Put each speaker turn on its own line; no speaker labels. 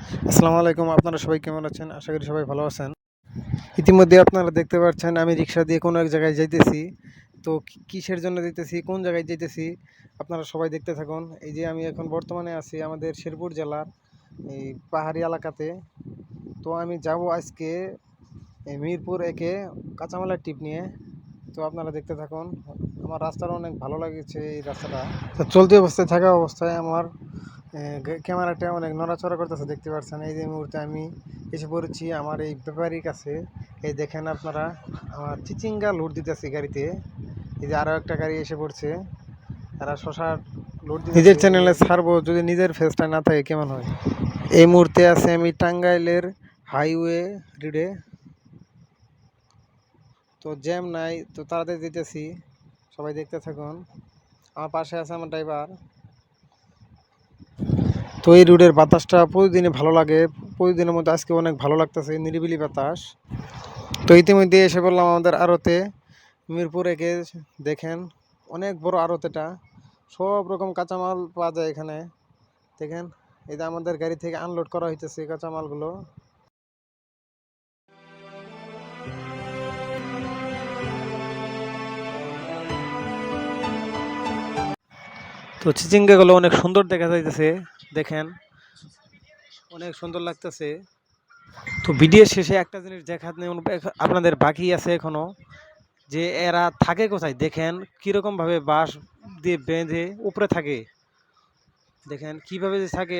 আসসালামু আলাইকুম। আপনারা সবাই কেমন আছেন? আশা করি সবাই ভালো আছেন। ইতিমধ্যে আপনারা দেখতে পাচ্ছেন আমি রিক্সা দিয়ে কোনো এক জায়গায় যাইতেছি। তো কিসের জন্য যাইতেছি, কোন জায়গায় যাইতেছি আপনারা সবাই দেখতে থাকুন। এই যে আমি এখন বর্তমানে আছি আমাদের শেরপুর জেলার এই পাহাড়ি এলাকাতে। তো আমি যাব আজকে এই মিরপুর একে কাঁচামালের টিপ নিয়ে। তো আপনারা দেখতে থাকুন। আমার রাস্তাটা অনেক ভালো লাগছে এই রাস্তাটা। তো চলতি অবস্থায় থাকা অবস্থায় আমার ক্যামেরাটা অনেক নড়াচড়া করতেছে দেখতে পাচ্ছেন। এই যে মুহূর্তে আমি এসে পড়েছি আমার এই ব্যাপারীর কাছে। এই দেখেন আপনারা আমার চিচিঙ্গা লোড দিতেছি গাড়িতে। এই যে আরও একটা গাড়ি এসে পড়ছে, তারা শশার লোড দিতেছে। নিজের চ্যানেলে ছাড়বো যদি নিজের ফেসটা না থাকে কেমন হয়। এই মুহূর্তে আছে আমি টাঙ্গাইলের হাইওয়ে রোডে। তো জ্যাম নাই, তো তাড়াতাড়ি দিতেছি, সবাই দেখতে থাকুন। আমার পাশে আছে আমার ড্রাইভার। তো এই রোডের বাতাসটা প্রতিদিনই ভালো লাগে, প্রতিদিনের মধ্যে আজকে অনেক ভালো লাগতেছে, নিরিবিলি বাতাস। তো ইতিমধ্যে এসে বললাম আমাদের আড়তে মিরপুর একে। দেখেন অনেক বড় আড়ত, এটা সব রকম কাঁচামাল পাওয়া যায় এখানে। দেখেন এই যে আমাদের গাড়ি থেকে আনলোড করা হইতেছে কাঁচামালগুলো। তো চিচিঙ্গাগুলো অনেক সুন্দর দেখা যাইতেছে, দেখেন অনেক সুন্দর লাগতেছে। তো ভিডিও শেষে একটা জিনিস দেখাতে আপনাদের বাকি আছে এখনো, যে এরা থাকে কোথায়। দেখেন কিরকম ভাবে বাঁশ দিয়ে বেঁধে উপরে থাকে, দেখেন কিভাবে যে থাকে